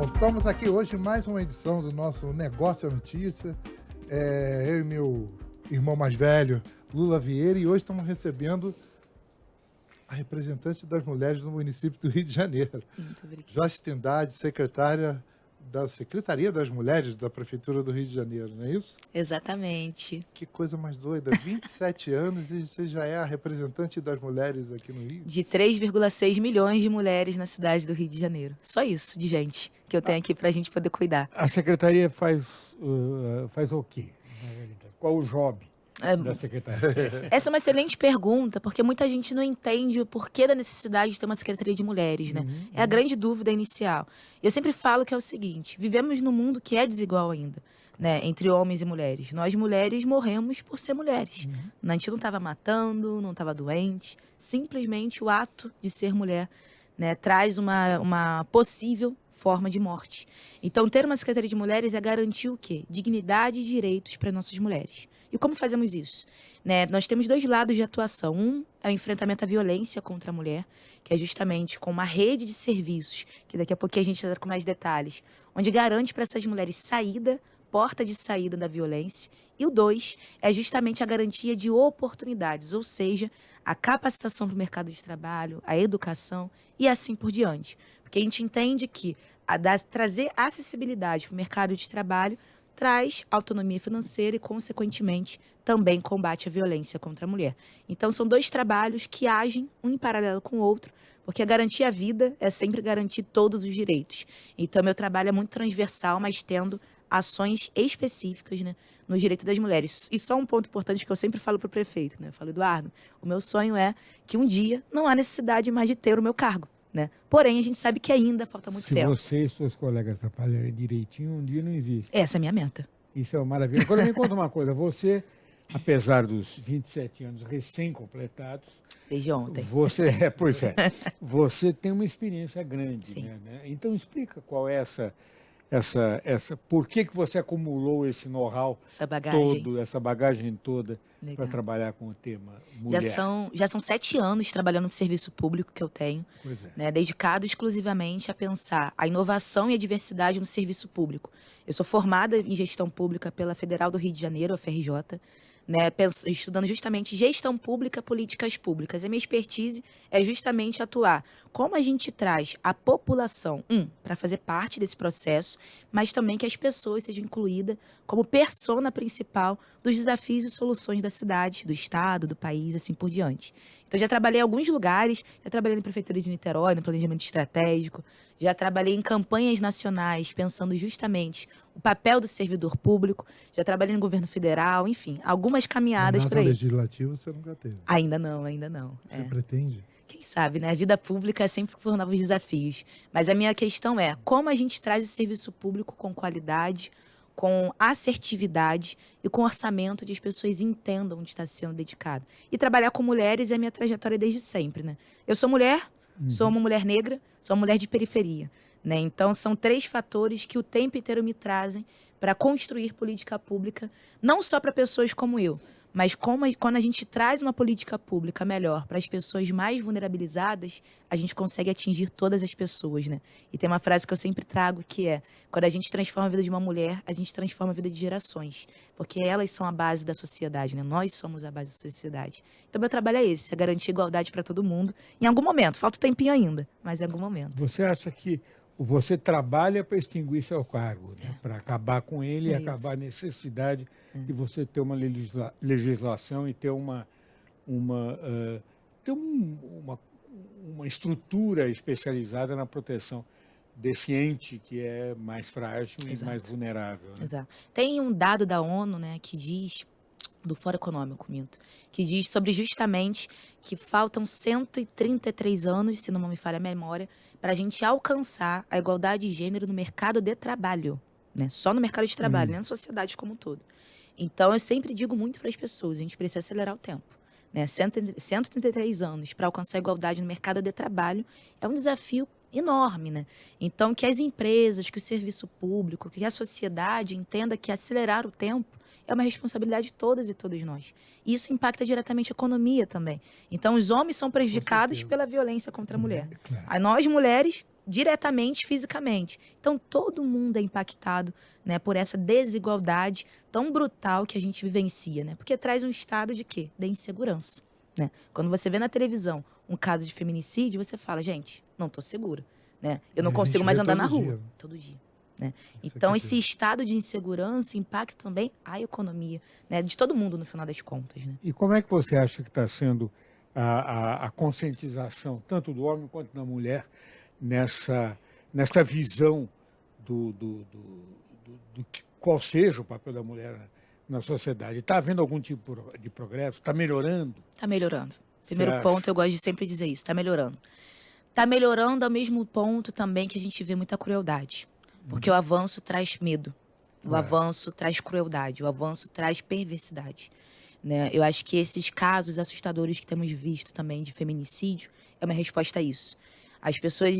Bom, estamos aqui hoje em mais uma edição do nosso Negócio é Notícia. Eu e meu irmão mais velho, Lula Vieira, e hoje estamos recebendo a representante das mulheres do município do Rio de Janeiro, Muito obrigada. Joyce Trindade, secretária da Secretaria das Mulheres da Prefeitura do Rio de Janeiro, não é isso? Exatamente. Que coisa mais doida, 27 anos e você já é a representante das mulheres aqui no Rio? De 3,6 milhões de mulheres na cidade do Rio de Janeiro. Só isso de gente que eu tenho aqui para a gente poder cuidar. A secretaria faz o quê, na realidade? Qual o job da secretaria? Essa é uma excelente pergunta, porque muita gente não entende o porquê da necessidade de ter uma secretaria de mulheres, né? É a grande dúvida inicial. Eu sempre falo que é o seguinte: vivemos num mundo que é desigual ainda, né, entre homens e mulheres. Nós, mulheres, morremos por ser mulheres. A gente não estava matando, não estava doente. Simplesmente o ato de ser mulher, né, traz uma possível forma de morte. Então, ter uma secretaria de mulheres é garantir o quê? Dignidade e direitos para nossas mulheres. E como fazemos isso? Né, nós temos dois lados de atuação. Um é o enfrentamento à violência contra a mulher, que é justamente com uma rede de serviços, que daqui a pouquinho a gente entra com mais detalhes, onde garante para essas mulheres porta de saída da violência. E o 2 é justamente a garantia de oportunidades, ou seja, a capacitação para o mercado de trabalho, a educação e assim por diante. Porque a gente entende que trazer acessibilidade para o mercado de trabalho traz autonomia financeira e, consequentemente, também combate à violência contra a mulher. Então, são dois trabalhos que agem um em paralelo com o outro, porque a garantir a vida é sempre garantir todos os direitos. Então, meu trabalho é muito transversal, mas tendo ações específicas, né, no direito das mulheres. E só um ponto importante que eu sempre falo para o prefeito, né? Eu falo: Eduardo, o meu sonho é que um dia não há necessidade mais de ter o meu cargo, né? Porém, a gente sabe que ainda falta muito tempo. Se você e suas colegas trabalharem direitinho, um dia não existe. Essa é a minha meta. Isso é uma maravilha. Agora me conta uma coisa, você, apesar dos 27 anos recém-completados, Desde ontem. você tem uma experiência grande, Sim. né? Então explica qual é por que você acumulou esse know-how Essa bagagem. todo, essa bagagem toda para Legal. trabalhar com o tema mulher. Já são 7 anos trabalhando no serviço público que eu tenho, Pois é. né, dedicado exclusivamente a pensar a inovação e a diversidade no serviço público. Eu sou formada em gestão pública pela Federal do Rio de Janeiro, a FRJ, né, estudando justamente gestão pública, políticas públicas. A minha expertise é justamente atuar como a gente traz a população, para fazer parte desse processo, mas também que as pessoas sejam incluídas como persona principal dos desafios e soluções da cidade, do estado, do país, assim por diante. Então, já trabalhei em alguns lugares, já trabalhei na Prefeitura de Niterói, no planejamento estratégico, já trabalhei em campanhas nacionais, pensando justamente o papel do servidor público, já trabalhei no governo federal, enfim, algumas caminhadas por Mandato aí. legislativo você nunca teve. Ainda não. Você pretende? Quem sabe, né? A vida pública é sempre por novos desafios. Mas a minha questão é como a gente traz o serviço público com qualidade, com assertividade e com orçamento de as pessoas entendam onde está sendo dedicado. E trabalhar com mulheres é a minha trajetória desde sempre, né? Eu sou mulher, sou uma mulher negra, sou uma mulher de periferia, né? Então, são 3 fatores que o tempo inteiro me trazem para construir política pública, não só para pessoas como eu, mas quando a gente traz uma política pública melhor para as pessoas mais vulnerabilizadas, a gente consegue atingir todas as pessoas, né? E tem uma frase que eu sempre trago que é: quando a gente transforma a vida de uma mulher, a gente transforma a vida de gerações. Porque elas são a base da sociedade, né? Nós somos a base da sociedade. Então, meu trabalho é esse: é garantir igualdade para todo mundo. Em algum momento, falta um tempinho ainda, mas em algum momento. Você acha que você trabalha para extinguir seu cargo, né? Para acabar com ele e É acabar a isso. necessidade de você ter uma legislação e ter ter uma estrutura especializada na proteção desse ente que é mais frágil e Exato. mais vulnerável, né? Exato. Tem um dado da ONU, né, que diz, do Fórum Econômico, que diz sobre justamente que faltam 133 anos, se não me falha a memória, para a gente alcançar a igualdade de gênero no mercado de trabalho, né? Só no mercado de trabalho, né? Na sociedade como um todo. Então, eu sempre digo muito para as pessoas: a gente precisa acelerar o tempo, né? 133 anos para alcançar a igualdade no mercado de trabalho é um desafio enorme, né? Então, que as empresas, que o serviço público, que a sociedade entenda que acelerar o tempo é uma responsabilidade de todas e todos nós. E isso impacta diretamente a economia também. Então, os homens são prejudicados certeza. pela violência contra a mulher. Claro. A nós, mulheres, diretamente, fisicamente. Então, todo mundo é impactado, né, por essa desigualdade tão brutal que a gente vivencia, né? Porque traz um estado de quê? De insegurança, né? Quando você vê na televisão um caso de feminicídio, você fala, gente, não estou segura, né? Eu não E a consigo gente mais vê andar na todo rua. dia. Todo dia. Né? Isso Então, aqui esse tem. estado de insegurança impacta também a economia, né? De todo mundo, no final das contas, né? E como é que você acha que está sendo a conscientização, tanto do homem quanto da mulher, nessa visão qual seja o papel da mulher na sociedade? Está havendo algum tipo de progresso? Está melhorando? Está melhorando. Você Primeiro acha? ponto, eu gosto de sempre dizer isso, está melhorando. Está melhorando ao mesmo ponto também que a gente vê muita crueldade. Porque o avanço traz medo, o avanço traz crueldade, o avanço traz perversidade. Né? Eu acho que esses casos assustadores que temos visto também de feminicídio é uma resposta a isso. As pessoas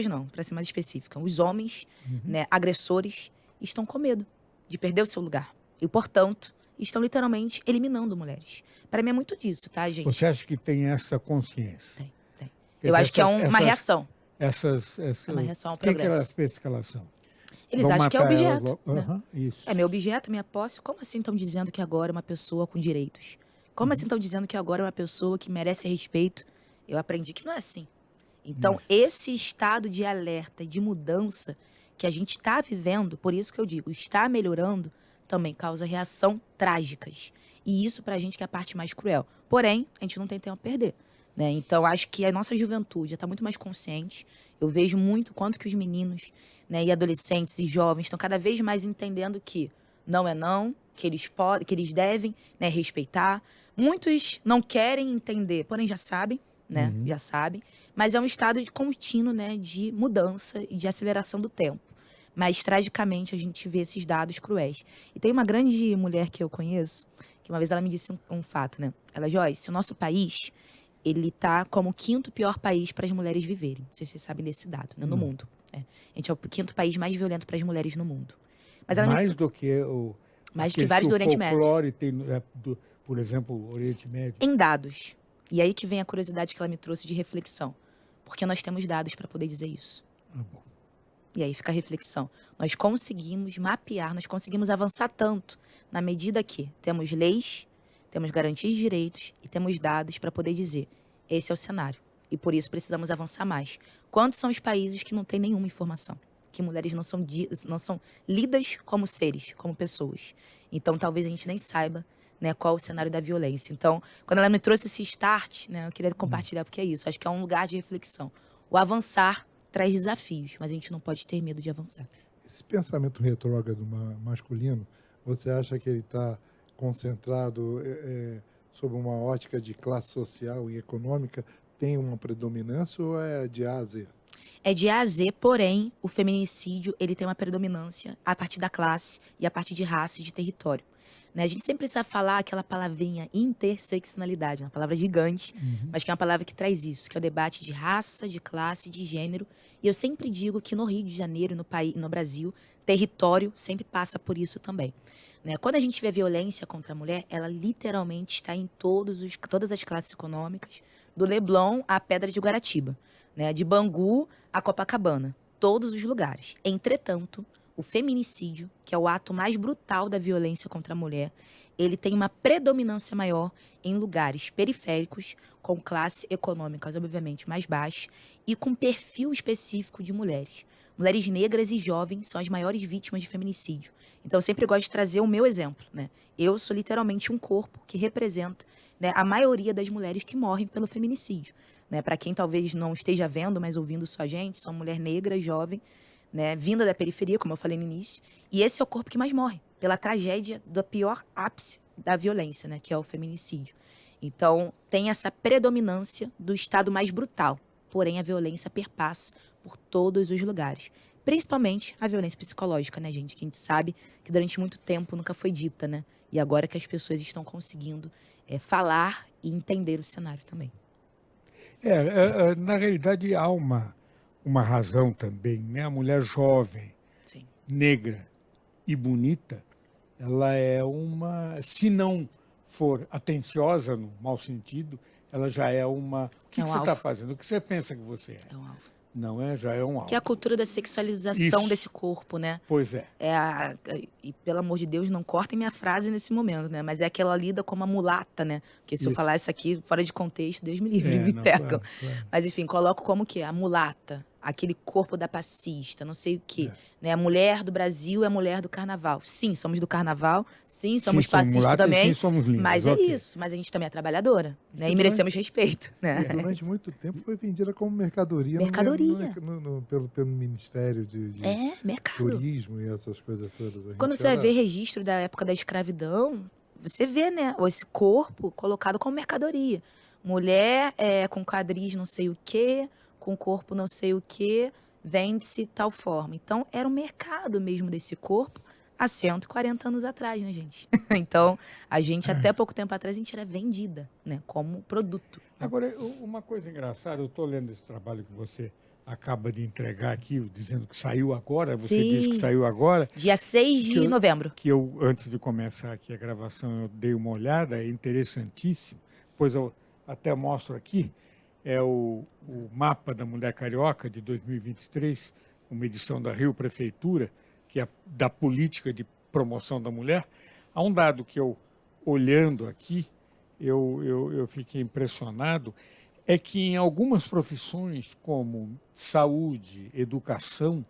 não, para ser mais específica, os homens, né, agressores, estão com medo de perder o seu lugar. E, portanto, estão literalmente eliminando mulheres. Para mim é muito disso, tá, gente? Você acha que tem essa consciência? Tem. Quer Eu dizer, acho que é uma reação. É uma reação ao O que elas progresso. pensam que elas são? Eles Vão acham que é matar ela objeto. igual- Né? Aham, isso. É meu objeto, minha posse. Como assim estão dizendo que agora é uma pessoa com direitos? Como assim estão dizendo que agora é uma pessoa que merece respeito? Eu aprendi que não é assim. Então, Isso. esse estado de alerta e de mudança que a gente está vivendo, por isso que eu digo, está melhorando, também causa reação trágicas. E isso pra gente que é a parte mais cruel. Porém, a gente não tem tempo a perder. Né? Então, acho que a nossa juventude já está muito mais consciente. Eu vejo muito quanto que os meninos, né, e adolescentes e jovens estão cada vez mais entendendo que não é não, que eles podem, que eles devem, né, respeitar. Muitos não querem entender, porém já sabem, né? Já sabem. Mas é um estado de contínuo, né, de mudança e de aceleração do tempo. Mas, tragicamente, a gente vê esses dados cruéis. E tem uma grande mulher que eu conheço, que uma vez ela me disse um fato, né? Ela, Joyce, o nosso país, ele tá como o 5º pior país para as mulheres viverem. Não sei se vocês sabem desse dado, né? No mundo. Né? A gente é o 5º país mais violento para as mulheres no mundo. Mas ela Mais do que mais do que aqueles vários o do Oriente Médio. folclore tem, por exemplo, o Oriente Médio. Em dados. E aí que vem a curiosidade que ela me trouxe de reflexão. Porque nós temos dados para poder dizer isso. Bom. E aí fica a reflexão. Nós conseguimos mapear, nós conseguimos avançar tanto na medida que temos leis, temos garantias de direitos e temos dados para poder dizer esse é o cenário. E por isso precisamos avançar mais. Quantos são os países que não têm nenhuma informação? Que mulheres não são lidas como seres, como pessoas. Então talvez a gente nem saiba, né, qual o cenário da violência. Então, quando ela me trouxe esse start, né, eu queria compartilhar porque é isso. Acho que é um lugar de reflexão. O avançar traz desafios, mas a gente não pode ter medo de avançar. Esse pensamento retrógrado masculino, você acha que ele está concentrado sob uma ótica de classe social e econômica? Tem uma predominância ou é de A a Z? É de A a Z, porém, o feminicídio ele tem uma predominância a partir da classe e a partir de raça e de território. Né? A gente sempre precisa falar aquela palavrinha interseccionalidade, uma palavra gigante, mas que é uma palavra que traz isso, que é o debate de raça, de classe, de gênero. E eu sempre digo que no Rio de Janeiro, no Brasil, território sempre passa por isso também. Né? Quando a gente vê violência contra a mulher, ela literalmente está em todas as classes econômicas, do Leblon à Pedra de Guaratiba, né? De Bangu a Copacabana, todos os lugares. Entretanto, o feminicídio, que é o ato mais brutal da violência contra a mulher, ele tem uma predominância maior em lugares periféricos, com classe econômicas, obviamente, mais baixa, e com perfil específico de mulheres. Mulheres negras e jovens são as maiores vítimas de feminicídio. Então, eu sempre gosto de trazer o meu exemplo, né? Eu sou literalmente um corpo que representa, né, a maioria das mulheres que morrem pelo feminicídio. Né? Para quem talvez não esteja vendo, mas ouvindo só a gente, sou uma mulher negra, jovem, né, vinda da periferia, como eu falei no início, e esse é o corpo que mais morre, pela tragédia do pior ápice da violência, né, que é o feminicídio. Então, tem essa predominância do estado mais brutal, porém a violência perpassa por todos os lugares. Principalmente a violência psicológica, né, gente? Que a gente sabe que durante muito tempo nunca foi dita, né? E agora que as pessoas estão conseguindo falar e entender o cenário também. Na realidade, há uma razão também, né? A mulher jovem, Sim. negra e bonita, ela é uma, se não for atenciosa no mau sentido, ela já é uma. O que É um você está alvo. fazendo? O que você pensa que você é? É um alvo. Não é? Já é um Que é a alvo. cultura da sexualização Isso. desse corpo, né? Pois é. E pelo amor de Deus, não cortem minha frase nesse momento, né? Mas é que ela lida como a mulata, né? Porque se eu Isso. falar isso aqui fora de contexto, Deus me livre, me Não, pegam. claro. Mas enfim, coloco como que a mulata, aquele corpo da passista, não sei o quê. É. Né? A mulher do Brasil é a mulher do carnaval. Sim, somos do carnaval. Sim, somos Sim, somos passistas mulatas e também. sim, somos lindas, Mas é ok. isso. Mas a gente também é trabalhadora, né? E durante- merecemos respeito, né? Durante muito tempo foi vendida como mercadoria, Mercadoria. pelo Ministério de Mercado. Turismo e essas coisas todas. A Quando gente você vai era- ver registro da época da escravidão, você vê, né, esse corpo colocado como mercadoria. Mulher com quadris não sei o quê, com corpo não sei o quê, vende-se tal forma. Então, era o mercado mesmo desse corpo há 140 anos atrás, né, gente? Então, a gente, até pouco tempo atrás, a gente era vendida, né, como produto. Agora, uma coisa engraçada, eu estou lendo esse trabalho que você acaba de entregar aqui, dizendo que saiu agora, você Sim. disse que saiu agora, Dia 6 Que de eu- novembro. que eu, antes de começar aqui a gravação, eu dei uma olhada, é interessantíssimo, pois eu até mostro aqui, é o mapa da mulher carioca de 2023, uma edição da Rio Prefeitura, que é da política de promoção da mulher. Há um dado que eu, olhando aqui, eu fiquei impressionado, é que em algumas profissões como saúde, educação,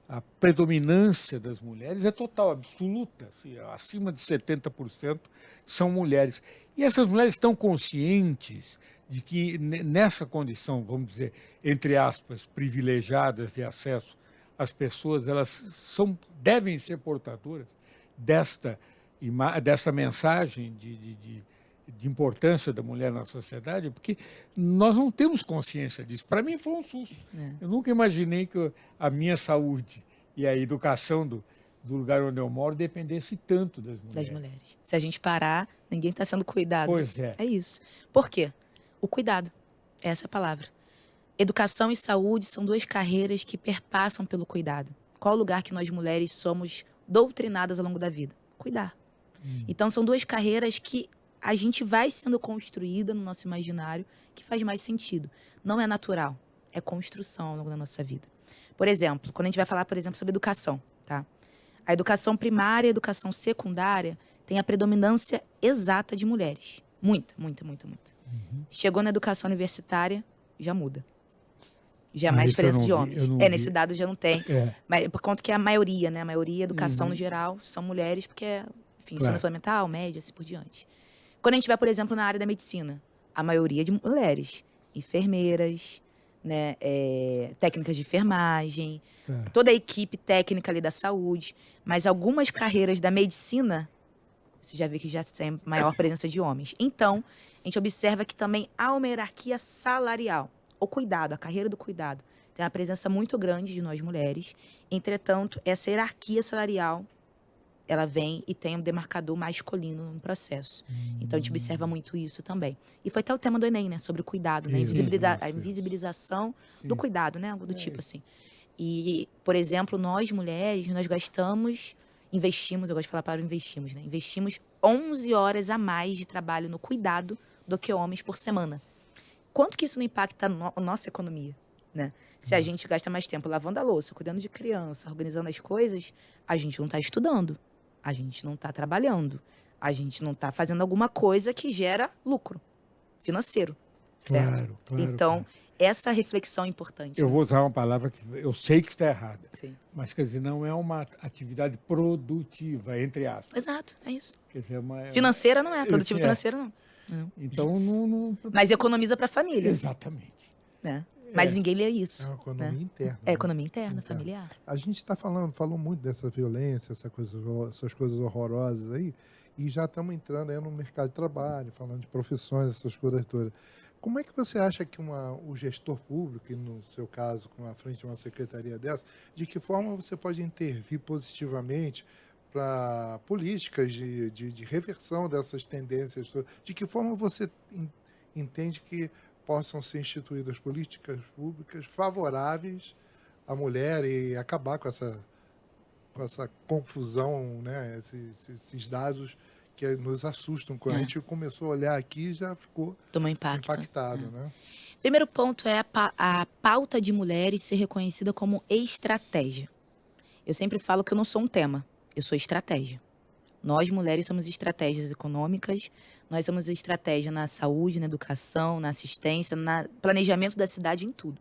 a predominância das mulheres é total, absoluta, assim, acima de 70% são mulheres. E essas mulheres estão conscientes de que nessa condição, vamos dizer, entre aspas, privilegiadas de acesso às pessoas, devem ser portadoras dessa mensagem de importância da mulher na sociedade, porque nós não temos consciência disso. Para mim foi um susto. Eu nunca imaginei que a minha saúde e a educação do lugar onde eu moro dependesse tanto das mulheres. Das mulheres. Se a gente parar, ninguém está sendo cuidado. Pois é. É isso. Por quê? O cuidado. Essa é a palavra. Educação e saúde são duas carreiras que perpassam pelo cuidado. Qual o lugar que nós mulheres somos doutrinadas ao longo da vida? Cuidar. Então, são duas carreiras que a gente vai sendo construída no nosso imaginário que faz mais sentido. Não é natural, é construção ao longo da nossa vida. Por exemplo, quando a gente vai falar, por exemplo, sobre educação, tá? A educação primária e a educação secundária tem a predominância exata de mulheres. Muita, muita, muita, muita. Chegou na educação universitária, já muda. Já é mais isso eu presença de não vi, homens. eu não vi. Nesse dado já não tem. Mas por conta que a maioria, né? A maioria, educação no geral, são mulheres, porque, enfim, ensino fundamental, médio, assim por diante. Quando a gente vai, por exemplo, na área da medicina, a maioria de mulheres. Enfermeiras, né? Técnicas de enfermagem, toda a equipe técnica ali da saúde. Mas algumas carreiras da medicina, você já vê que já tem maior presença de homens. Então, a gente observa que também há uma hierarquia salarial. O cuidado, a carreira do cuidado, tem uma presença muito grande de nós mulheres. Entretanto, essa hierarquia salarial, ela vem e tem um demarcador masculino no processo. Então, a gente observa muito isso também. E foi até o tema do Enem, né? Sobre o cuidado, né? A invisibilização do cuidado, né? Do tipo assim. E, por exemplo, nós mulheres, nós investimos, eu gosto de falar a palavra investimos, né? Investimos 11 horas a mais de trabalho no cuidado do que homens por semana. Quanto que isso não impacta a nossa economia, né? Se a gente gasta mais tempo lavando a louça, cuidando de criança, organizando as coisas, a gente não está estudando, a gente não está trabalhando, a gente não está fazendo alguma coisa que gera lucro financeiro, certo? Então, essa reflexão é importante. Eu vou usar uma palavra que eu sei que está errada, Sim. mas quer dizer, não é uma atividade produtiva, entre aspas. Exato, é isso. Quer dizer, Financeira não é, produtiva financeira não. Então, não... Mas economiza para a família. Exatamente. Né? Mas ninguém lê isso. É uma economia interna. É economia interna, familiar. A gente está falou muito dessa violência, essas coisas horrorosas aí, e já estamos entrando aí no mercado de trabalho, falando de profissões, essas coisas todas. Como é que você acha que o gestor público, e no seu caso, com a frente de uma secretaria dessa, de que forma você pode intervir positivamente para políticas de reversão dessas tendências todas? De que forma você entende que possam ser instituídas políticas públicas favoráveis à mulher e acabar com essa essa confusão, né? Esses dados que nos assustam. Quando a gente começou a olhar aqui, já ficou Tomou impacto. impactado, né? Primeiro ponto é a pauta de mulheres ser reconhecida como estratégia. Eu sempre falo que eu não sou um tema, eu sou estratégia. Nós, mulheres, somos estratégias econômicas, nós somos estratégia na saúde, na educação, na assistência, no planejamento da cidade, em tudo.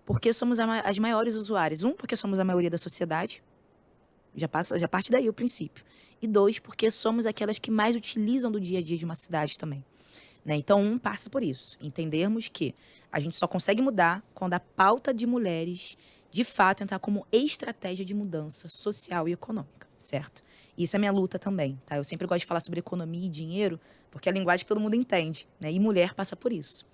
Porque somos as maiores usuárias. Porque somos a maioria da sociedade, já parte daí o princípio. E 2, porque somos aquelas que mais utilizam do dia a dia de uma cidade também. Né? Então, passa por isso. Entendermos que a gente só consegue mudar quando a pauta de mulheres, de fato, entrar como estratégia de mudança social e econômica, certo? Isso é minha luta também, tá? Eu sempre gosto de falar sobre economia e dinheiro, porque é a linguagem que todo mundo entende, né? E mulher passa por isso.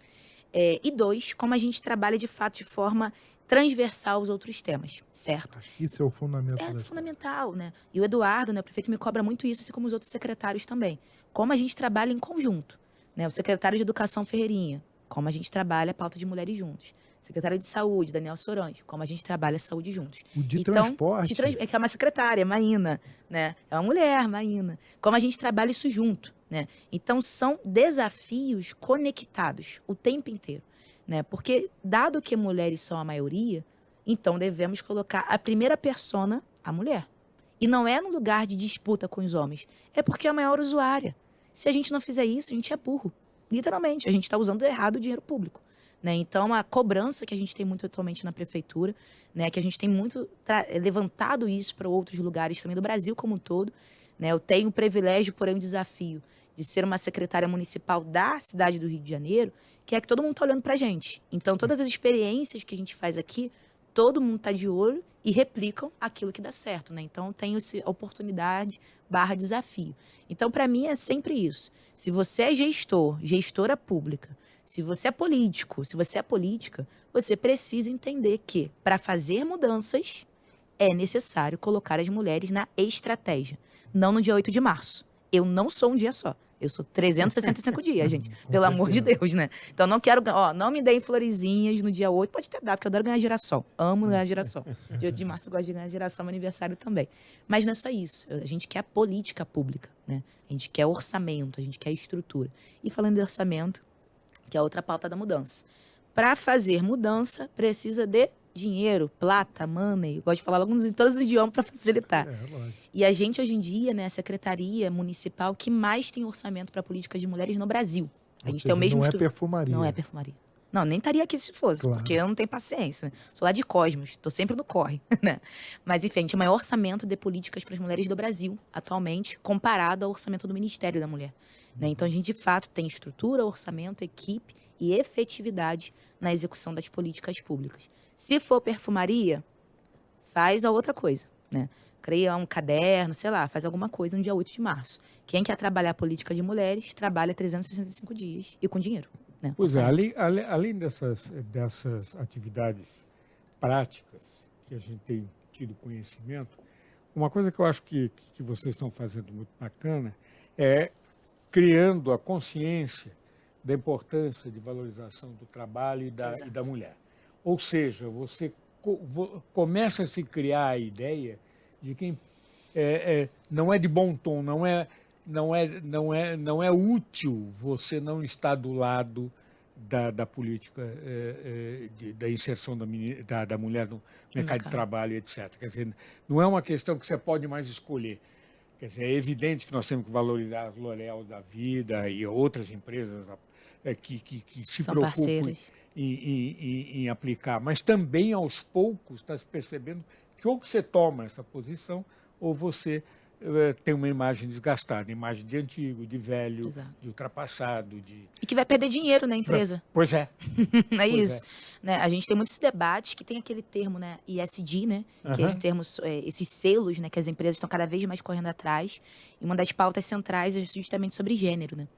E 2, como a gente trabalha, de fato, de forma transversal aos outros temas, certo? Isso é o fundamento. É fundamental, né? E o Eduardo, né, o prefeito, me cobra muito isso, assim como os outros secretários também. Como a gente trabalha em conjunto, né? O secretário de Educação, Ferreirinha, como a gente trabalha a pauta de mulheres juntos. Secretário de Saúde, Daniel Sorange, como a gente trabalha a saúde juntos. O de transporte. É que é uma secretária, Maína, né? É uma mulher, Maína. Como a gente trabalha isso junto, né? Então, são desafios conectados o tempo inteiro, né? Porque, dado que mulheres são a maioria, então devemos colocar a primeira persona, a mulher. E não é no lugar de disputa com os homens, é porque é a maior usuária. Se a gente não fizer isso, a gente é burro. Literalmente, a gente está usando errado o dinheiro público. Né? Então, a cobrança que a gente tem muito atualmente na prefeitura, né? Que a gente tem muito levantado isso para outros lugares também do Brasil como um todo. Né? Eu tenho o privilégio, porém o desafio de ser uma secretária municipal da cidade do Rio de Janeiro, que é que todo mundo está olhando para a gente. Então, todas as experiências que a gente faz aqui, todo mundo está de olho e replicam aquilo que dá certo. Né? Então, eu tenho essa oportunidade / desafio. Então, para mim, é sempre isso. Se você é gestora pública, se você é político, se você é política, você precisa entender que, para fazer mudanças, é necessário colocar as mulheres na estratégia. Não no dia 8 de março. Eu não sou um dia só. Eu sou 365 dias, gente. Pelo amor de Deus, né? Então, não quero... não me deem florezinhas no dia 8. Pode até dar, porque eu adoro ganhar girassol. Amo ganhar girassol. Dia 8 de março eu gosto de ganhar girassol, meu aniversário também. Mas não é só isso. A gente quer política pública, né? A gente quer orçamento, a gente quer estrutura. E falando de orçamento, que é outra pauta da mudança. Para fazer mudança, precisa de dinheiro, plata, money. Eu gosto de falar logo em todos os idiomas para facilitar. E a gente, hoje em dia, né, a Secretaria Municipal que mais tem orçamento para políticas de mulheres no Brasil. A gente tem o mesmo... Não é perfumaria. Não é perfumaria. Não, nem estaria aqui se fosse, claro. Porque eu não tenho paciência. Sou lá de Cosmos, estou sempre no corre. Né? Mas, enfim, a gente tem o maior orçamento de políticas para as mulheres do Brasil, atualmente, comparado ao orçamento do Ministério da Mulher. Né? Então, a gente, de fato, tem estrutura, orçamento, equipe e efetividade na execução das políticas públicas. Se for perfumaria, faz a outra coisa, né? Cria um caderno, sei lá, faz alguma coisa no dia 8 de março. Quem quer trabalhar a política de mulheres, trabalha 365 dias e com dinheiro. Né? Pois é, além dessas atividades práticas que a gente tem tido conhecimento, uma coisa que eu acho que vocês estão fazendo muito bacana é criando a consciência da importância de valorização do trabalho e da mulher. Ou seja, você começa a se criar a ideia de quem não é de bom tom, não é útil você não estar do lado da política da inserção da mulher no mercado de trabalho, etc. Quer dizer, não é uma questão que você pode mais escolher. Quer dizer, é evidente que nós temos que valorizar as L'Oréal da vida e outras empresas que se preocupam em aplicar, mas também, aos poucos, está se percebendo que ou você toma essa posição ou você tem uma imagem desgastada, imagem de antigo, de velho, exato, de ultrapassado. E que vai perder dinheiro na empresa. Pois é. É isso. Né? A gente tem muito esse debate, que tem aquele termo, né, ESG, né, que é esse termo, esses selos, né, que as empresas estão cada vez mais correndo atrás. E uma das pautas centrais é justamente sobre gênero, né?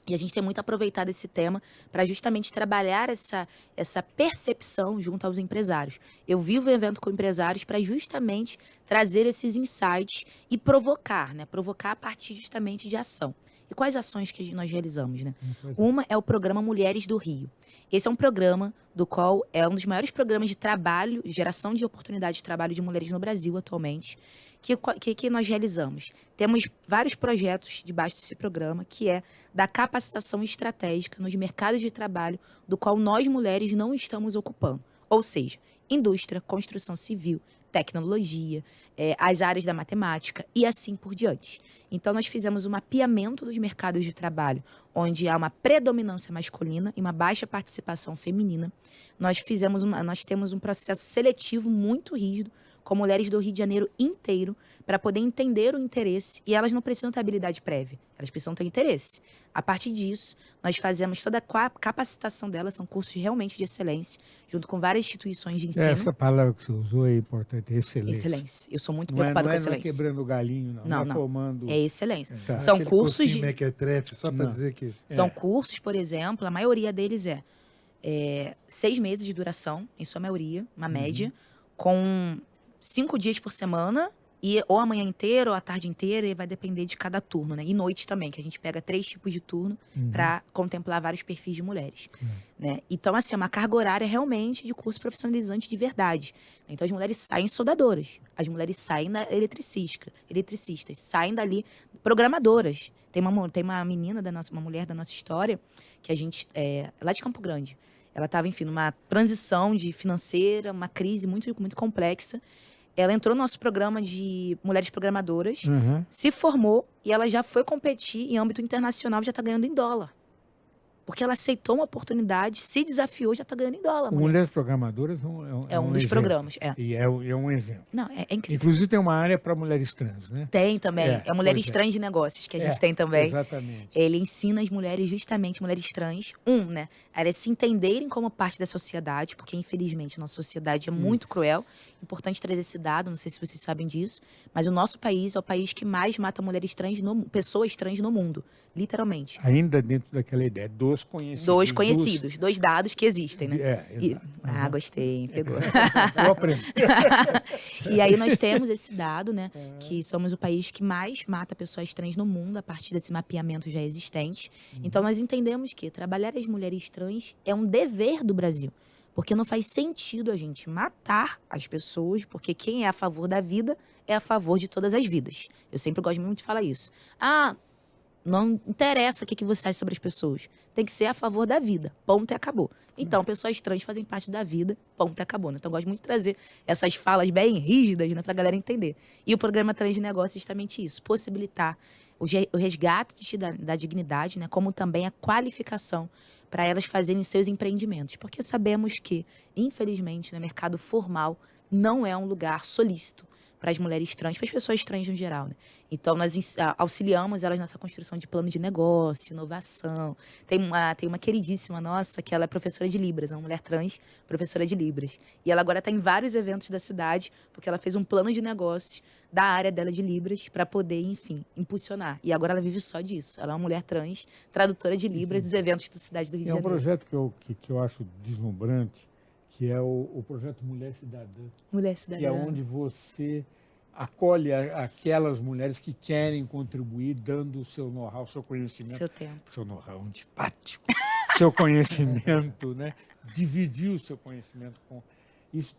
E a gente tem muito aproveitado esse tema para justamente trabalhar essa percepção junto aos empresários. Eu vivo um evento com empresários para justamente trazer esses insights e provocar, né? Provocar a partir justamente de ação. E quais ações que nós realizamos, né? Pois é. Uma é o programa Mulheres do Rio. Esse é um programa do qual é um dos maiores programas de trabalho, geração de oportunidade de trabalho de mulheres no Brasil atualmente, que nós realizamos. Temos vários projetos debaixo desse programa, que é da capacitação estratégica nos mercados de trabalho do qual nós mulheres não estamos ocupando. Ou seja, indústria, construção civil, tecnologia, as áreas da matemática e assim por diante. Então, nós fizemos um mapeamento dos mercados de trabalho, onde há uma predominância masculina e uma baixa participação feminina. Nós temos um processo seletivo muito rígido, com mulheres do Rio de Janeiro inteiro, para poder entender o interesse, e elas não precisam ter habilidade prévia, elas precisam ter interesse. A partir disso, nós fazemos toda a capacitação delas, são cursos realmente de excelência, junto com várias instituições de ensino. Essa palavra que você usou é importante, excelência. Excelência. Eu sou muito Não é, preocupada não com é, não é excelência. quebrando galinho, não. Não. Formando... É excelência. Tá. São Aquele cursos cursinho de... mequetrefe, só para Não. dizer que... São cursos, por exemplo, a maioria deles é 6 meses de duração, em sua maioria, uma média, com 5 dias por semana, e ou a manhã inteira ou a tarde inteira, e vai depender de cada turno, né? E noite também, que a gente pega 3 tipos de turno para contemplar vários perfis de mulheres. Né? Então, assim, é uma carga horária realmente de curso profissionalizante de verdade. Então, as mulheres saem soldadoras, as mulheres saem eletricistas, saem dali programadoras. Tem uma menina, uma mulher da nossa história, que a gente, lá de Campo Grande, ela estava, enfim, numa transição financeira, uma crise muito, muito complexa. Ela entrou no nosso programa de mulheres programadoras, se formou e ela já foi competir em âmbito internacional, já está ganhando em dólar. Porque ela aceitou uma oportunidade, se desafiou, já está ganhando em dólar. Mulheres Programadoras é um dos exemplo. programas. E é um exemplo. Não, é incrível. Inclusive tem uma área para mulheres trans, né? Tem também. É Mulheres pois Trans de Negócios, que a gente tem também. Exatamente. Ele ensina as mulheres, justamente, mulheres trans, né? Elas se entenderem como parte da sociedade, porque, infelizmente, a nossa sociedade é muito cruel. Importante trazer esse dado, não sei se vocês sabem disso, mas o nosso país é o país que mais mata mulheres trans, pessoas trans no mundo, literalmente. Ainda dentro daquela ideia, dos conhecidos. 2 dados que existem, né? Exato. Gostei, hein? Pegou. Eu aprendi. E aí nós temos esse dado, né? Que somos o país que mais mata pessoas trans no mundo, a partir desse mapeamento já existente. Então nós entendemos que trabalhar as mulheres trans é um dever do Brasil. Porque não faz sentido a gente matar as pessoas, porque quem é a favor da vida é a favor de todas as vidas. Eu sempre gosto muito de falar isso. Não interessa o que você acha sobre as pessoas. Tem que ser a favor da vida. Ponto e acabou. Então, pessoas trans fazem parte da vida. Ponto e acabou. Né? Então, eu gosto muito de trazer essas falas bem rígidas, né, pra galera entender. E o programa Trans de Negócios é justamente isso. Possibilitar o resgate da dignidade, né, como também a qualificação para elas fazerem seus empreendimentos. Porque sabemos que, infelizmente, no mercado formal não é um lugar solícito para as mulheres trans, para as pessoas trans no geral, né? Então, nós auxiliamos elas nessa construção de plano de negócio, inovação. Tem uma queridíssima nossa, que ela é professora de Libras, é uma mulher trans, professora de Libras. E ela agora está em vários eventos da cidade, porque ela fez um plano de negócio da área dela de Libras para poder, enfim, impulsionar. E agora ela vive só disso. Ela é uma mulher trans, tradutora de Libras dos eventos da cidade do Rio de Janeiro. É um projeto que eu acho deslumbrante, que é o projeto Mulher Cidadã. Mulher Cidadã. Que é onde você acolhe aquelas mulheres que querem contribuir, dando o seu know-how, o seu conhecimento. Seu tempo. Seu know-how antipático. Seu conhecimento, né? Dividir o seu conhecimento com... Isso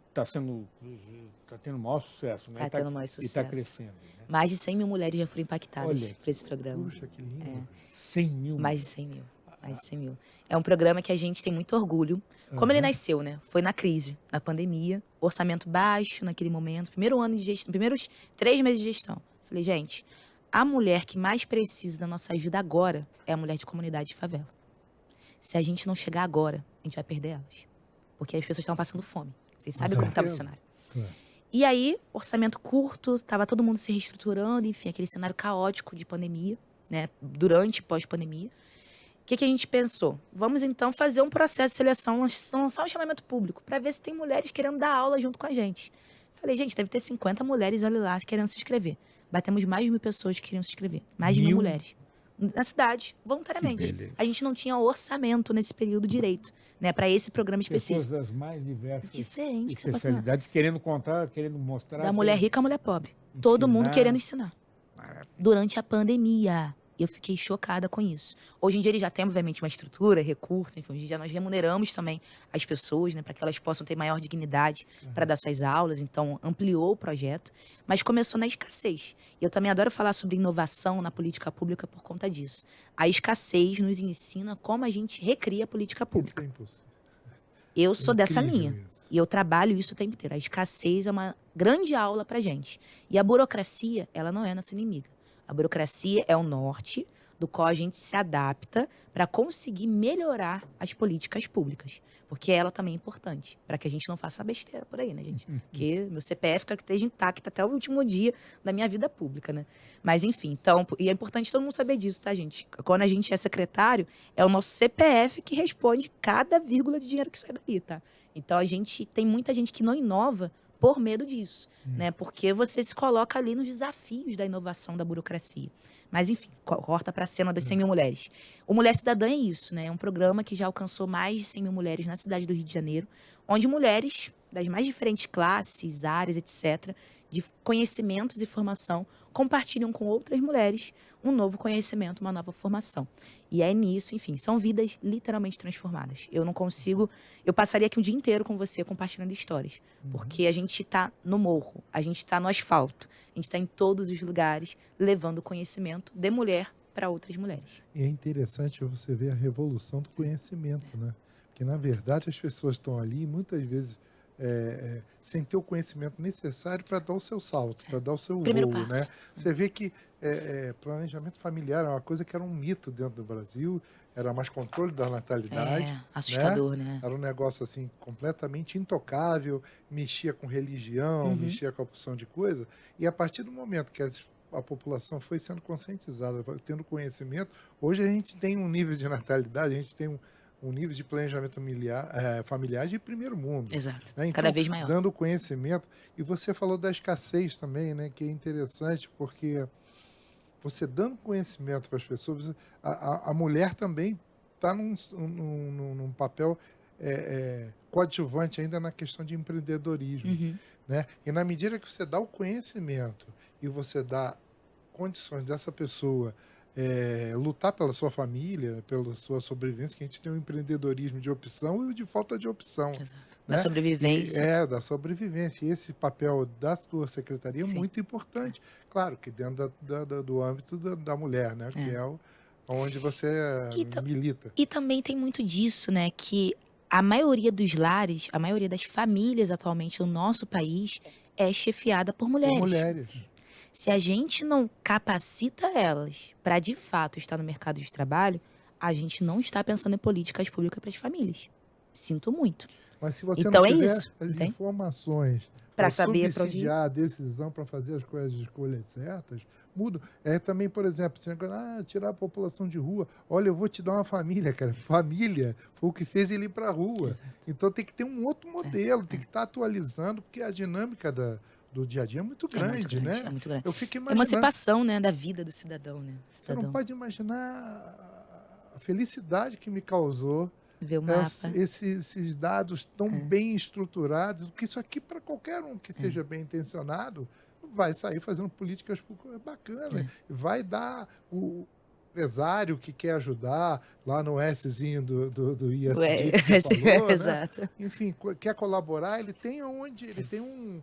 está tendo maior sucesso, né? Está tendo maior sucesso. E está crescendo. Né? Mais de 100 mil mulheres já foram impactadas por esse programa. Puxa, que lindo. 100 mil? Mais de 100 mil. Mais de 100 mil. É um programa que a gente tem muito orgulho. Como ele nasceu, né? Foi na crise, na pandemia, orçamento baixo naquele momento, primeiro ano de gestão, primeiros 3 meses de gestão. Falei, gente, a mulher que mais precisa da nossa ajuda agora é a mulher de comunidade de favela. Se a gente não chegar agora, a gente vai perder elas. Porque as pessoas estão passando fome. Vocês sabem como estava o cenário. E aí, orçamento curto, estava todo mundo se reestruturando, enfim, aquele cenário caótico de pandemia, né? Durante e pós-pandemia. O que a gente pensou? Vamos, então, fazer um processo de seleção, lançar um chamamento público, para ver se tem mulheres querendo dar aula junto com a gente. Falei, gente, deve ter 50 mulheres, olha lá, querendo se inscrever. Batemos mais de 1.000 pessoas que queriam se inscrever. Mais de 1.000 mulheres. Na cidade, voluntariamente. A gente não tinha orçamento nesse período direito, né, para esse programa específico. Pessoas das mais diversas especialidades, querendo contar, querendo mostrar. Da mulher rica à mulher pobre. Todo mundo querendo ensinar. Maravilha. Durante a pandemia. E eu fiquei chocada com isso. Hoje em dia ele já tem, obviamente, uma estrutura, recursos, enfim, hoje em dia nós remuneramos também as pessoas, né, para que elas possam ter maior dignidade para dar suas aulas, então ampliou o projeto, mas começou na escassez. E eu também adoro falar sobre inovação na política pública por conta disso. A escassez nos ensina como a gente recria a política pública. Isso é impossível. Eu sou dessa Incrível linha. isso. E eu trabalho isso o tempo inteiro. A escassez é uma grande aula pra gente. E a burocracia, ela não é nossa inimiga. A burocracia é o norte do qual a gente se adapta para conseguir melhorar as políticas públicas. Porque ela também é importante, para que a gente não faça besteira por aí, né, gente? Porque meu CPF quer que esteja intacto até o último dia da minha vida pública, né? Mas, enfim, então, e é importante todo mundo saber disso, tá, gente? Quando a gente é secretário, é o nosso CPF que responde cada vírgula de dinheiro que sai dali, tá? Então, a gente tem muita gente que não inova por medo disso, né? Porque você se coloca ali nos desafios da inovação da burocracia. Mas, enfim, corta para a cena das 100 mil mulheres. O Mulher Cidadã é isso, né? É um programa que já alcançou mais de 100 mil mulheres na cidade do Rio de Janeiro, onde mulheres das mais diferentes classes, áreas, etc., de conhecimentos e formação, compartilham com outras mulheres um novo conhecimento, uma nova formação. E é nisso, enfim, são vidas literalmente transformadas. Eu não consigo... Eu passaria aqui um dia inteiro com você compartilhando histórias, porque a gente está no morro, a gente está no asfalto, a gente está em todos os lugares, levando conhecimento de mulher para outras mulheres. E é interessante você ver a revolução do conhecimento, né? Porque, na verdade, as pessoas estão ali, muitas vezes, sem ter o conhecimento necessário para dar o seu salto, para dar o seu Primeiro voo, passo. né? Você vê que planejamento familiar é uma coisa que era um mito dentro do Brasil, era mais controle da natalidade. É, assustador, né? Era um negócio assim completamente intocável, mexia com religião, mexia com a opção de coisa. E a partir do momento que a população foi sendo conscientizada, tendo conhecimento, hoje a gente tem um nível de natalidade, a gente tem um nível de planejamento familiar de primeiro mundo. Exato. Né? Então, Cada vez maior. dando conhecimento. E você falou da escassez também, né? Que é interessante, porque você dando conhecimento para as pessoas, a mulher também está num papel coadjuvante ainda na questão de empreendedorismo. Né? E na medida que você dá o conhecimento e você dá condições dessa pessoa lutar pela sua família, pela sua sobrevivência, que a gente tem um empreendedorismo de opção e o de falta de opção. Exato. Né? Da sobrevivência. Da sobrevivência. E esse papel da sua secretaria é Sim. muito importante. Claro que dentro do âmbito da mulher, né? Que é onde você milita. E também tem muito disso, né? Que a maioria dos lares, a maioria das famílias atualmente no nosso país é chefiada por mulheres. Por mulheres. Se a gente não capacita elas para de fato estar no mercado de trabalho, a gente não está pensando em políticas públicas para as famílias. Sinto muito. Mas se você Então não é tiver isso, as entende? informações Pra para saber pra onde ir. subsidiar a decisão para fazer as coisas de escolhas certas, muda. Também, por exemplo, você tirar a população de rua. Olha, eu vou te dar uma família, cara. Família foi o que fez ele ir para a rua. Exato. Então tem que ter um outro modelo, tem que estar atualizando, porque a dinâmica do dia a dia é muito grande, né? É muito grande. Eu fico imaginando. Emancipação, né, da vida do cidadão, né? Você não pode imaginar a felicidade que me causou Ver o mapa. esses dados tão bem estruturados, porque isso aqui, para qualquer um que seja bem intencionado, vai sair fazendo políticas bacanas. Vai dar o empresário que quer ajudar lá no Szinho do ISD que você falou, né? Exato. Enfim, quer colaborar, ele tem ele tem um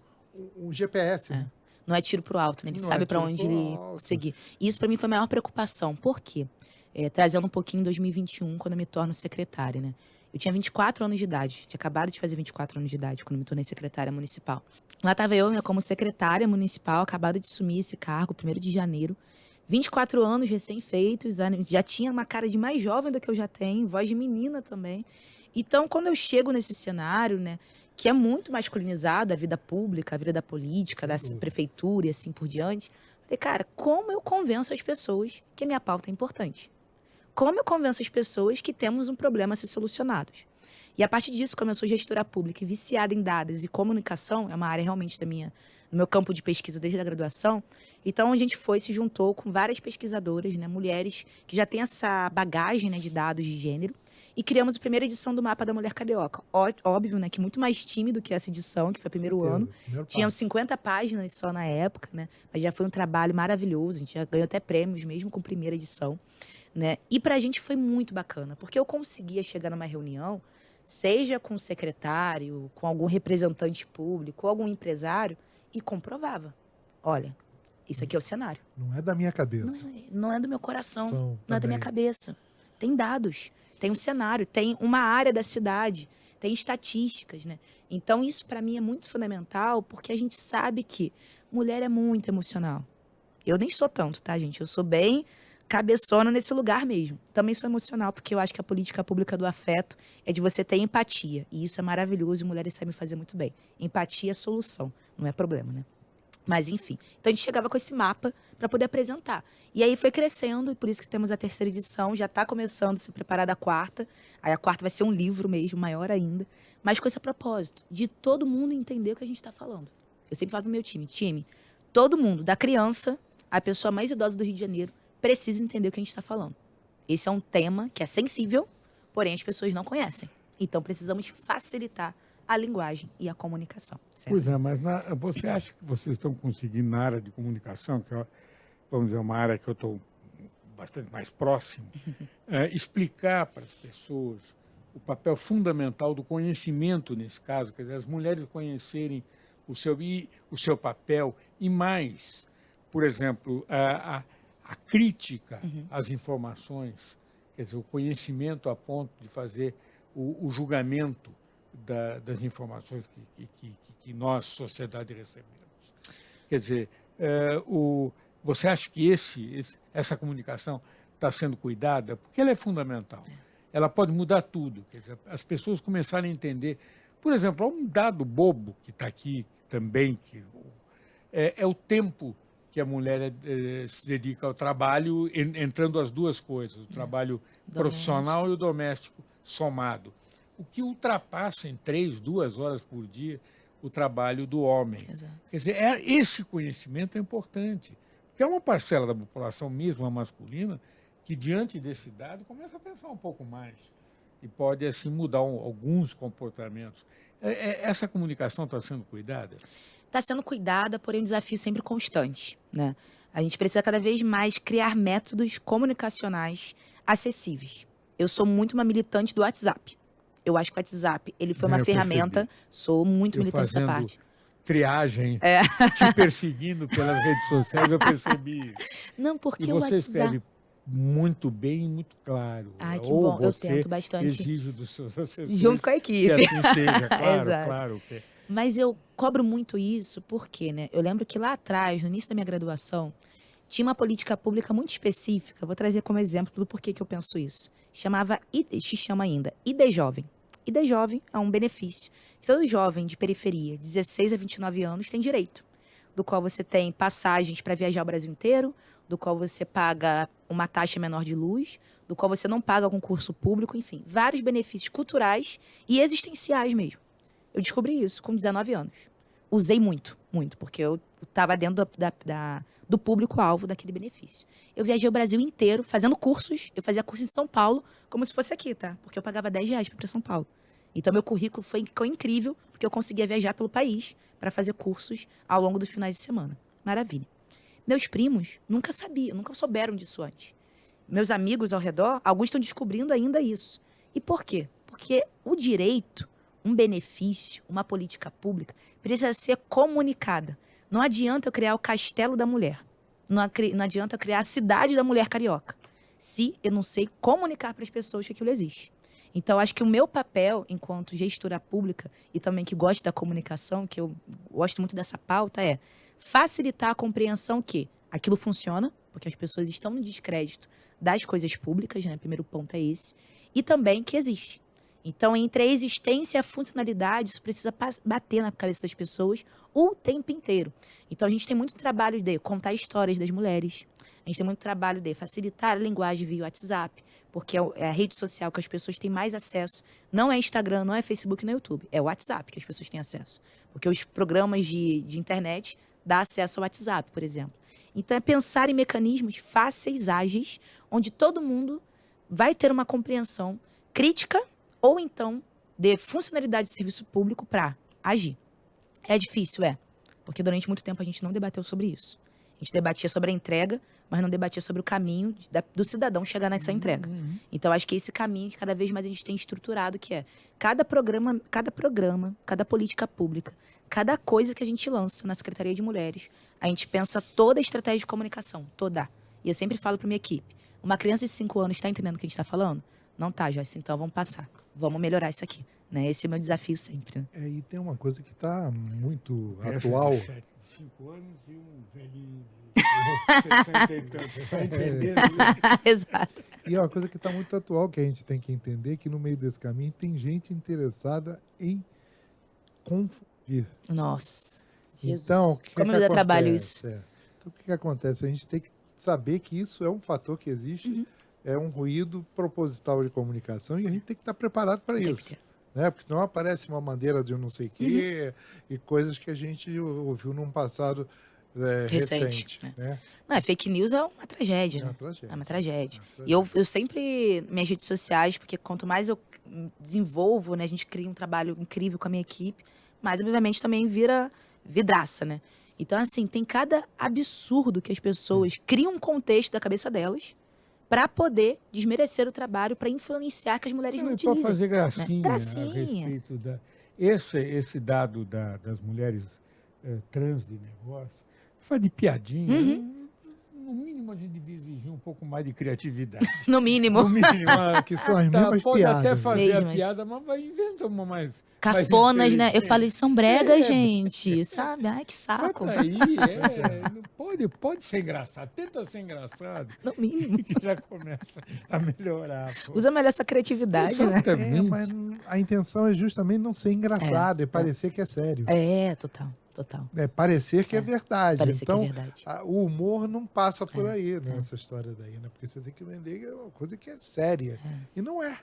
GPS, né? Não é tiro pro alto, né? Ele Não sabe é para tiro onde pro ele alto. seguir. E isso para mim foi a maior preocupação. Por quê? Trazendo um pouquinho em 2021, quando eu me torno secretária, né? Eu tinha 24 anos de idade. Tinha acabado de fazer 24 anos de idade quando me tornei secretária municipal. Lá estava eu, né, como secretária municipal, acabado de assumir esse cargo, 1º de janeiro. 24 anos recém-feitos, já tinha uma cara de mais jovem do que eu já tenho, voz de menina também. Então, quando eu chego nesse cenário, né, que é muito masculinizado, a vida pública, a vida da política, da prefeitura e assim por diante, falei, cara, como eu convenço as pessoas que a minha pauta é importante? Como eu convenço as pessoas que temos um problema a ser solucionado? E a partir disso, como eu sou gestora pública e viciada em dados e comunicação, é uma área realmente no meu campo de pesquisa desde a graduação. Então, a gente se juntou com várias pesquisadoras, né, mulheres que já têm essa bagagem, né, de dados de gênero, e criamos a primeira edição do Mapa da Mulher Carioca. Óbvio, né, que muito mais tímido que essa edição, que foi o primeiro ano. Tinha 50 páginas só na época, né, mas já foi um trabalho maravilhoso, a gente já ganhou até prêmios mesmo com a primeira edição, né, e pra gente foi muito bacana, porque eu conseguia chegar numa reunião, seja com o secretário, com algum representante público, ou algum empresário, e comprovava. Olha, isso aqui é o cenário. Não é da minha cabeça. Não é do meu coração, não é da também. minha cabeça. Tem dados, tem um cenário, tem uma área da cidade, tem estatísticas, né? Então, isso para mim é muito fundamental, porque a gente sabe que mulher é muito emocional. Eu nem sou tanto, tá, gente? Eu sou bem cabeçona nesse lugar mesmo. Também sou emocional, porque eu acho que a política pública do afeto é de você ter empatia. E isso é maravilhoso e mulheres sabem fazer muito bem. Empatia é solução, não é problema, né? Mas, enfim. Então, a gente chegava com esse mapa para poder apresentar. E aí foi crescendo, e por isso que temos a terceira edição. Já está começando a se preparar da quarta. Aí a quarta vai ser um livro mesmo, maior ainda. Mas com esse propósito, de todo mundo entender o que a gente está falando. Eu sempre falo pro meu time, todo mundo, da criança à pessoa mais idosa do Rio de Janeiro, precisa entender o que a gente está falando. Esse é um tema que é sensível, porém as pessoas não conhecem. Então, precisamos facilitar a linguagem e a comunicação. Certo? Pois é, mas você acha que vocês estão conseguindo na área de comunicação, que é, vamos dizer, uma área que eu estou bastante mais próximo, explicar para as pessoas o papel fundamental do conhecimento nesse caso, quer dizer, as mulheres conhecerem o seu papel e mais, por exemplo, a crítica às informações, quer dizer, o conhecimento a ponto de fazer o julgamento das informações que nós, sociedade, recebemos. Quer dizer, você acha que essa comunicação está sendo cuidada? Porque ela é fundamental. Ela pode mudar tudo. Quer dizer, as pessoas começarem a entender. Por exemplo, há um dado bobo que está aqui também, que é o tempo que a mulher se dedica ao trabalho, entrando as duas coisas, o trabalho profissional e o doméstico somado. O que ultrapassa em 2 horas por dia o trabalho do homem. Exato. Quer dizer, esse conhecimento é importante. Porque é uma parcela da população, mesmo a masculina, que diante desse dado começa a pensar um pouco mais e pode assim mudar alguns comportamentos. Essa comunicação está sendo cuidada? Está sendo cuidada, porém um desafio sempre constante, né? A gente precisa cada vez mais criar métodos comunicacionais acessíveis. Eu sou muito uma militante do WhatsApp. Eu acho que o WhatsApp, ele foi uma ferramenta, percebi. Sou muito militante dessa parte. Triagem, te perseguindo pelas redes sociais, eu percebi isso. Não, porque E o você WhatsApp... escreve muito bem e muito claro. Ai, que Ou bom, eu você tento bastante. exige dos seus assessores Junto com a equipe. que assim seja, claro, Exato. claro. Mas eu cobro muito isso porque, né? Eu lembro que lá atrás, no início da minha graduação, tinha uma política pública muito específica. Vou trazer como exemplo do porquê que eu penso isso. Se chama ainda ID Jovem. ID Jovem é um benefício que todo jovem de periferia, 16 a 29 anos, tem direito. Do qual você tem passagens para viajar o Brasil inteiro, do qual você paga uma taxa menor de luz, do qual você não paga concurso público, enfim, vários benefícios culturais e existenciais mesmo. Eu descobri isso com 19 anos. Usei muito, porque eu estava dentro do público-alvo daquele benefício. Eu viajei o Brasil inteiro fazendo cursos. Eu fazia curso em São Paulo, como se fosse aqui, tá? Porque eu pagava R$10 para ir para São Paulo. Então, meu currículo ficou incrível, porque eu conseguia viajar pelo país para fazer cursos ao longo dos finais de semana. Maravilha. Meus primos nunca souberam disso antes. Meus amigos ao redor, alguns estão descobrindo ainda isso. E por quê? Porque o direito, um benefício, uma política pública, precisa ser comunicada. Não adianta eu criar o castelo da mulher. Não adianta eu criar a cidade da mulher carioca, se eu não sei comunicar para as pessoas que aquilo existe. Então, acho que o meu papel, enquanto gestora pública, e também que gosto da comunicação, que eu gosto muito dessa pauta, é facilitar a compreensão que aquilo funciona, porque as pessoas estão no descrédito das coisas públicas, né? Primeiro ponto é esse. E também que existe. Então, entre a existência e a funcionalidade, isso precisa bater na cabeça das pessoas o tempo inteiro. Então, a gente tem muito trabalho de contar histórias das mulheres. A gente tem muito trabalho de facilitar a linguagem via WhatsApp. porque é a rede social que as pessoas têm mais acesso. Não é Instagram, não é Facebook, não é YouTube. É o WhatsApp que as pessoas têm acesso. Porque os programas de internet dão acesso ao WhatsApp, por exemplo. Então, é pensar em mecanismos fáceis, ágeis, onde todo mundo vai ter uma compreensão crítica ou, então, de funcionalidade de serviço público para agir. É difícil, porque durante muito tempo a gente não debateu sobre isso. A gente debatia sobre a entrega, mas não debatia sobre o caminho do cidadão chegar nessa entrega. Então, acho que esse caminho que cada vez mais a gente tem estruturado, que é cada programa, cada política pública, cada coisa que a gente lança na Secretaria de Mulheres, a gente pensa toda a estratégia de comunicação, toda. E eu sempre falo para minha equipe, uma criança de 5 anos está entendendo o que a gente está falando? Não tá, Joyce, então vamos passar. Vamos melhorar isso aqui. Né? Esse é o meu desafio sempre. E tem uma coisa que está muito atual. 5 anos e um velhinho de 60 e tantos. Tá entendendo? Exato. E é uma coisa que está muito atual, que a gente tem que entender que no meio desse caminho tem gente interessada em confundir. Nossa. Jesus. Então, como me dá trabalho isso? Então, o que acontece? A gente tem que saber que isso é um fator que existe, é um ruído proposital de comunicação e a gente tem que estar preparado para isso. Né? Porque senão aparece uma bandeira de não sei o quê e coisas que a gente ouviu num passado recente. Né? Não, fake news é uma tragédia. É uma tragédia. E eu sempre, minhas redes sociais, porque quanto mais eu desenvolvo, né, a gente cria um trabalho incrível com a minha equipe, mas obviamente também vira vidraça, né? Então, assim, tem cada absurdo que as pessoas criam um contexto da cabeça delas para poder desmerecer o trabalho, para influenciar que as mulheres não utilizem. Para fazer gracinha, né? a respeito da... Esse dado das mulheres trans de negócio, faz de piadinha, no mínimo a gente devia exigir um pouco mais de criatividade. No mínimo. No mínimo. Que são as mesmas pode piadas. até fazer mesmas. a piada, mas vai inventar uma mais... Cafonas, né? Eu falo, eles são bregas, É, gente, sabe? Ai, que Vai saco. pra aí, não pode ser engraçado. Tenta ser engraçado, No mínimo. que já começa a melhorar. Pô. Usa melhor sua criatividade, né? Exatamente. Mas a intenção é justamente não ser engraçado, é parecer que é sério. Total. É parecer que é verdade. Parecer então, que é verdade. O humor não passa por aí, nessa história daí, né? Porque você tem que vender uma coisa que é séria. E não é.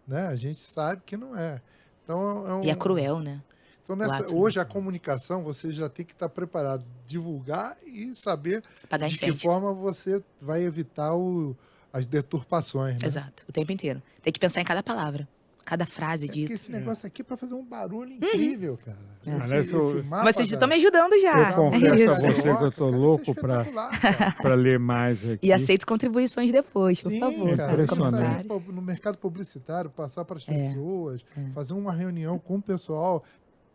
Né? A gente sabe que não é. Então, E é cruel, né? Então, hoje, a comunicação, você já tem que estar preparado, divulgar e saber Apagar de que incêndio. forma você vai evitar as deturpações. Né? Exato, o tempo inteiro. Tem que pensar em cada palavra, cada frase Porque dita. esse negócio aqui é para fazer um barulho incrível, cara. Aliás, mapa Mas vocês estão me ajudando já. Eu confesso a Isso. você que eu estou Cara, louco isso é espetacular, cara. para ler mais aqui. E aceito contribuições depois, por Sim, favor. cara, impressionante. isso aí, no mercado publicitário, passar para as pessoas, fazer uma reunião com o pessoal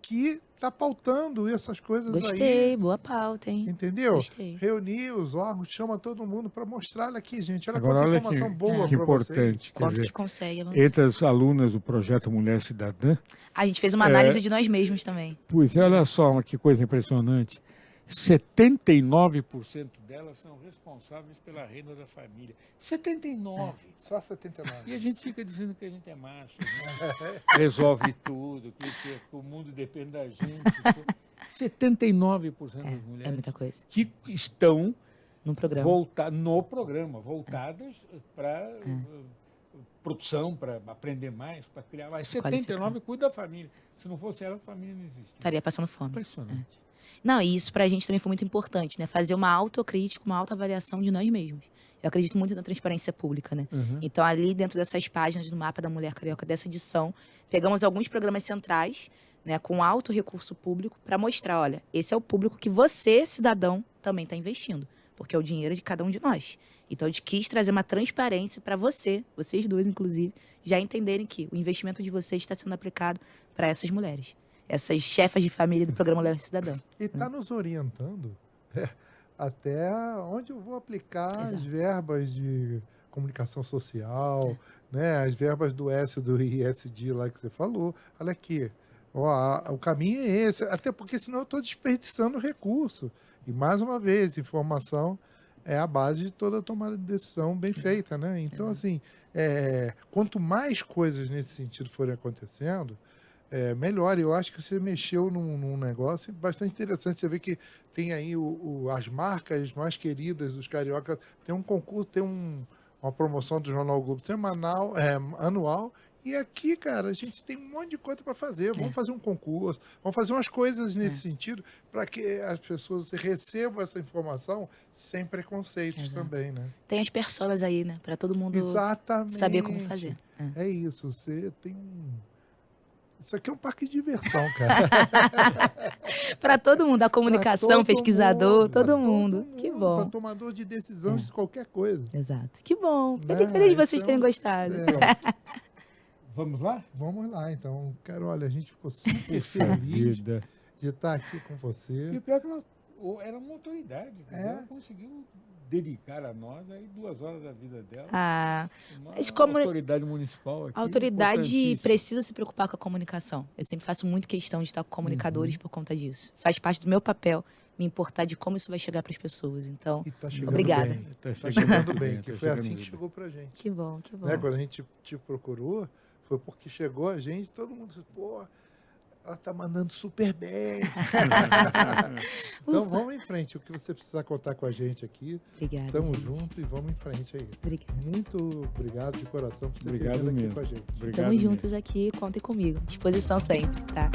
que está pautando essas coisas aí. Gostei, boa pauta, hein? Entendeu? Gostei. Reunir os órgãos, chama todo mundo para mostrar aqui, gente. Olha Agora, quanta olha informação boa que para vocês. importante. Quer Quanto dizer, que consegue avançar. entre as alunas do projeto Mulher Cidadã, A gente fez uma análise de nós mesmos também. pois olha só que coisa impressionante. 79% delas são responsáveis pela renda da família. 79%. Só 79. E a gente fica dizendo que a gente é macho, né? Resolve tudo, que o mundo depende da gente. 79% das mulheres É muita coisa. que estão No programa. voltadas para produção, para aprender mais, para criar mais. Se 79% cuida da família. Se não fosse ela, a família não existia. Estaria passando fome. Impressionante. Não, e isso pra gente também foi muito importante, né? Fazer uma autocrítica, uma autoavaliação de nós mesmos. Eu acredito muito na transparência pública, né? Então, ali dentro dessas páginas do Mapa da Mulher Carioca, dessa edição, pegamos alguns programas centrais, né, com alto recurso público, para mostrar, olha, esse é o público que você, cidadão, também está investindo, porque é o dinheiro de cada um de nós. Então, a gente quis trazer uma transparência para vocês dois, inclusive, já entenderem que o investimento de vocês está sendo aplicado para essas mulheres. Essas chefas de família do programa Mulher Cidadã. E está nos orientando até onde eu vou aplicar as verbas de comunicação social, né? As verbas do S do ISD lá que você falou. Olha aqui, o caminho é esse, até porque senão eu estou desperdiçando recurso. E mais uma vez, informação é a base de toda tomada de decisão bem feita, né? Então, assim, quanto mais coisas nesse sentido forem acontecendo, melhor. Eu acho que você mexeu num negócio bastante interessante. Você vê que tem aí as marcas mais queridas dos cariocas. Tem um concurso, tem uma uma promoção do Jornal Globo semanal, anual. E aqui, cara, a gente tem um monte de coisa para fazer. Vamos fazer um concurso, vamos fazer umas coisas nesse sentido para que as pessoas recebam essa informação sem preconceitos também, né? Tem as personas aí, né? Para todo mundo Exatamente. saber como fazer. É isso, você tem um... Isso aqui é um parque de diversão, cara. Para todo mundo, a comunicação, todo pesquisador, mundo, todo pra mundo. Que Para bom. tomador de decisão de qualquer coisa. Exato. Que bom. Né? Fiquei feliz de vocês Isso é terem um- gostado. Vamos lá? Vamos lá, então. Cara, olha, a gente ficou super Puxa feliz vida. de estar aqui com E você. o pior é que era uma autoridade. É. Ela conseguiu dedicar a nós aí 2 horas da vida dela. Ah, Uma mas como- autoridade municipal aqui. a autoridade importantíssima. precisa se preocupar com a comunicação. Eu sempre faço muito questão de estar com comunicadores por conta disso. Faz parte do meu papel me importar de como isso vai chegar para as pessoas. Então, E tá chegando Obrigada. bem. Tá Tá chegando bem, tá que foi chegando assim que bem. chegou pra gente. que bom, que bom. Né? Quando a gente te procurou, foi porque chegou a gente, todo mundo disse, pô, ela tá mandando super bem. Então vamos em frente. O que você precisar contar com a gente aqui, Obrigada. estamos gente. juntos e vamos em frente aí. Obrigada. Muito obrigado de coração por você ter Obrigado vindo aqui mesmo. com a gente. Obrigado Estamos mesmo. juntos aqui, contem comigo. Disposição sempre, tá?